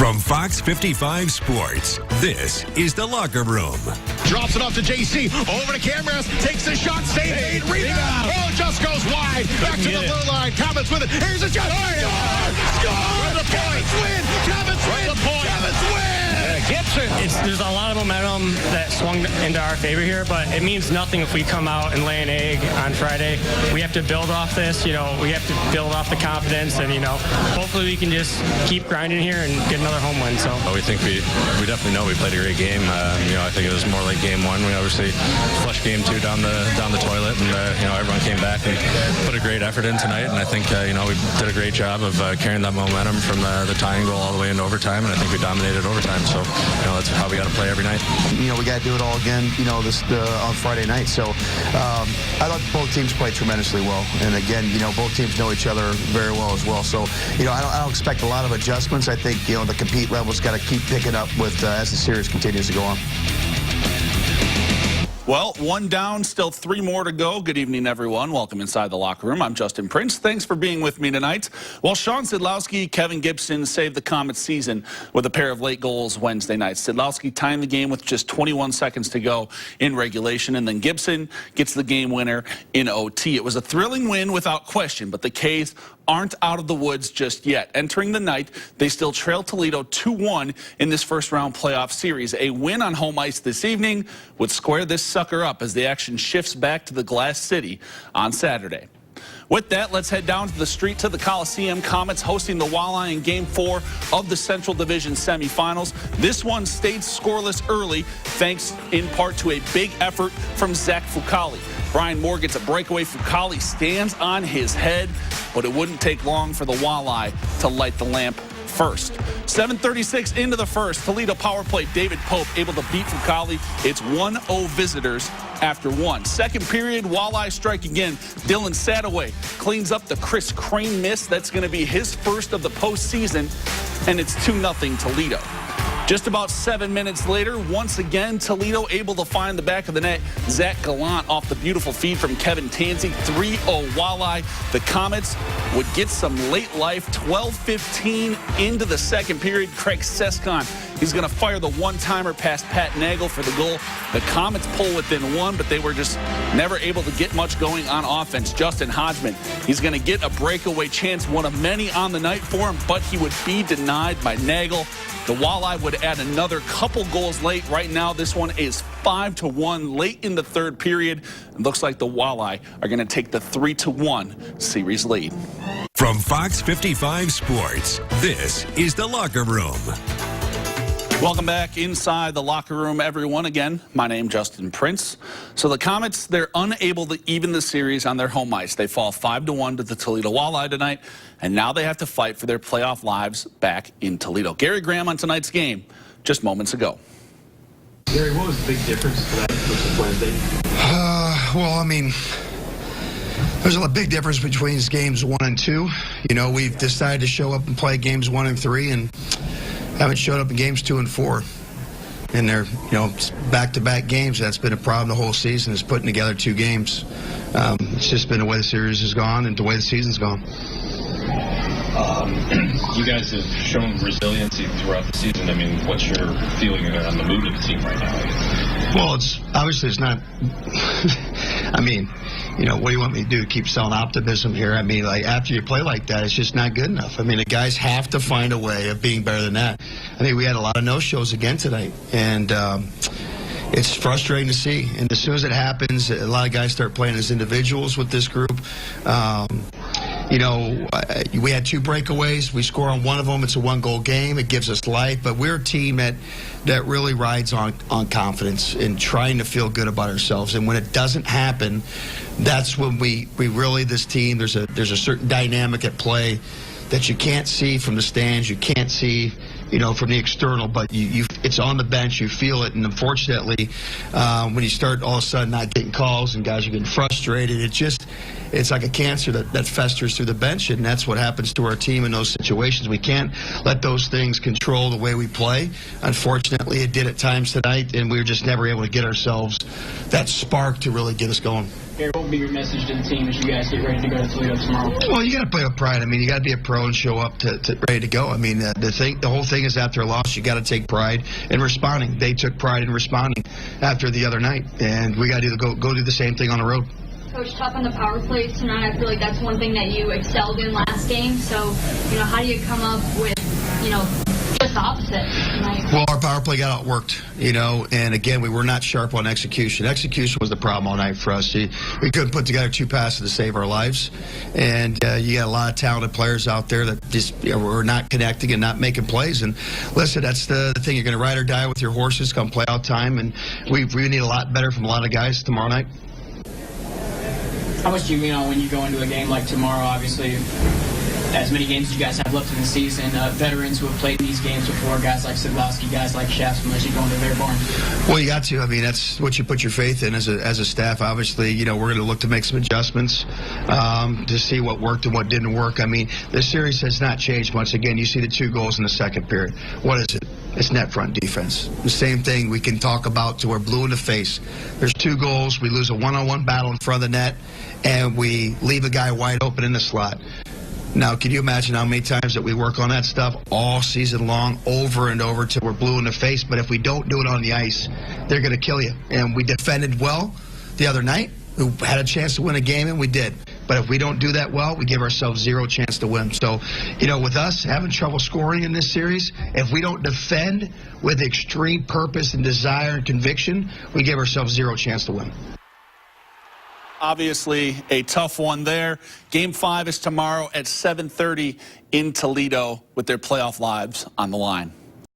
From Fox 55 Sports, this is The Locker Room. Drops it off to JC. Over to Cameras. Takes the shot. Stay. Rebound. Oh, just goes wide. Back to the blue line. Comets with it. Here's a shot. Score! The Comets win. Comets win. Comets win. Gibson. There's a lot of momentum that swung into our favor here, but it means nothing if we come out and lay an egg on Friday. We have to build off this. We have to build off the confidence, and hopefully we can just keep grinding here and get another home win. So we think we definitely know we played a great game. I think it was more like game one. We obviously flushed game two down the toilet, and everyone came back and put a great effort in tonight. And I think we did a great job of carrying that momentum from the tying goal all the way into overtime, and I think we dominated overtime. So that's how we got to play every night. We got to do it all again. On Friday night. So I thought both teams played tremendously well, and again, both teams know each other very well as well. So I don't expect a lot of adjustments. I think the compete level's got to keep picking up with as the series continues to go on. Well, one down, still three more to go. Good evening, everyone. Welcome inside the locker room. I'm Justin Prince. Thanks for being with me tonight. Well, Sean Sidlowski, Kevin Gibson saved the Comets season with a pair of late goals Wednesday night. Sidlowski tying the game with just 21 seconds to go in regulation, and then Gibson gets the game winner in OT. It was a thrilling win without question, but the K's aren't out of the woods just yet. Entering the night, they still trail Toledo 2-1 in this first-round playoff series. A win on home ice this evening would square this sucker up as the action shifts back to the Glass City on Saturday. With that, let's head down to the street to the Coliseum. Comets hosting the Walleye in Game 4 of the Central Division semifinals. This one stayed scoreless early, thanks in part to a big effort from Zach Fucali. Brian Moore gets a breakaway. Fucali stands on his head, but it wouldn't take long for the Walleye to light the lamp first. 7:36 into the first. Toledo power play. David Pope able to beat Fucali. It's 1-0 visitors after one. Second period, Walleye strike again. Dylan Sadaway cleans up the Chris Crane miss. That's going to be his first of the postseason, and it's 2-0 Toledo. Just about 7 minutes later, once again, Toledo able to find the back of the net. Zach Gallant off the beautiful feed from Kevin Tansey. 3-0 Walleye. The Comets would get some late life. 12:15 into the second period. Craig Sescon, he's going to fire the one-timer past Pat Nagel for the goal. The Comets pull within one, but they were just never able to get much going on offense. Justin Hodgman, he's going to get a breakaway chance, one of many on the night for him, but he would be denied by Nagel. The Walleye would add another couple goals late. Right now, this one is 5-1 late in the third period. It looks like the Walleye are going to take the 3-1 series lead. From Fox 55 Sports, this is The Locker Room. Welcome back inside the locker room, everyone. Again, my name is Justin Prince. So the Comets, they're unable to even the series on their home ice. They fall 5-1 to the Toledo Walleye tonight, and now they have to fight for their playoff lives back in Toledo. Gary Graham on tonight's game just moments ago. Gary, what was the big difference tonight versus Wednesday? There's a big difference between games 1 and 2. We've decided to show up and play games 1 and 3, and haven't showed up in games 2 and 4. And they're, back-to-back games. That's been a problem the whole season, is putting together 2 games. It's just been the way the series has gone and the way the season's gone. You guys have shown resiliency throughout the season. What's your feeling on the mood of the team right now? Well, it's not. What do you want me to do? Keep selling optimism here? After you play like that, it's just not good enough. The guys have to find a way of being better than that. We had a lot of no-shows again tonight, and it's frustrating to see. And as soon as it happens, a lot of guys start playing as individuals with this group. We had 2 breakaways. We score on one of them. It's a 1-goal game. It gives us life. But we're a team that really rides on confidence and trying to feel good about ourselves. And when it doesn't happen, that's when we really, this team, there's a certain dynamic at play that you can't see from the stands. You can't see, from the external, but it's on the bench. You feel it, and unfortunately, when you start all of a sudden not getting calls and guys are getting frustrated, it's like a cancer that festers through the bench, and that's what happens to our team in those situations. We can't let those things control the way we play. Unfortunately, it did at times tonight, and we were just never able to get ourselves that spark to really get us going. here. What will be your message to the team as you guys get ready to go to Toledo tomorrow? Well, you got to play with pride. I mean, you got to be a pro and show up to ready to go. I mean, the whole thing is after a loss, you got to take pride in responding. They took pride in responding after the other night, and we got to go do the same thing on the road. Coach, talk on the power plays tonight. I feel like that's one thing that you excelled in last game. So, how do you come up with, just the opposite tonight? Well, our power play got outworked, and again, we were not sharp on execution. Execution was the problem all night for us. We couldn't put together 2 passes to save our lives, and you got a lot of talented players out there that just were not connecting and not making plays. And listen, that's the thing. You're going to ride or die with your horses come playoff time, and we need a lot better from a lot of guys tomorrow night. How much do you, when you go into a game like tomorrow, obviously, as many games as you guys have left in the season, veterans who have played these games before, guys like Sadlowski, guys like Shaftsman, as you go into their barn? Well, you got to. I mean, that's what you put your faith in as a staff. Obviously, we're going to look to make some adjustments to see what worked and what didn't work. I mean, this series has not changed much. Again, you see the 2 goals in the second period. What is it? It's net front defense. The same thing we can talk about till we're blue in the face. There's 2 goals. We lose a one-on-one battle in front of the net, and we leave a guy wide open in the slot. Now, can you imagine how many times that we work on that stuff all season long, over and over, till we're blue in the face? But if we don't do it on the ice, they're going to kill you. And we defended well the other night. We had a chance to win a game, and we did. But if we don't do that well, we give ourselves 0 chance to win. So, with us having trouble scoring in this series, if we don't defend with extreme purpose and desire and conviction, we give ourselves 0 chance to win. Obviously, a tough one there. Game 5 is tomorrow at 7:30 in Toledo with their playoff lives on the line.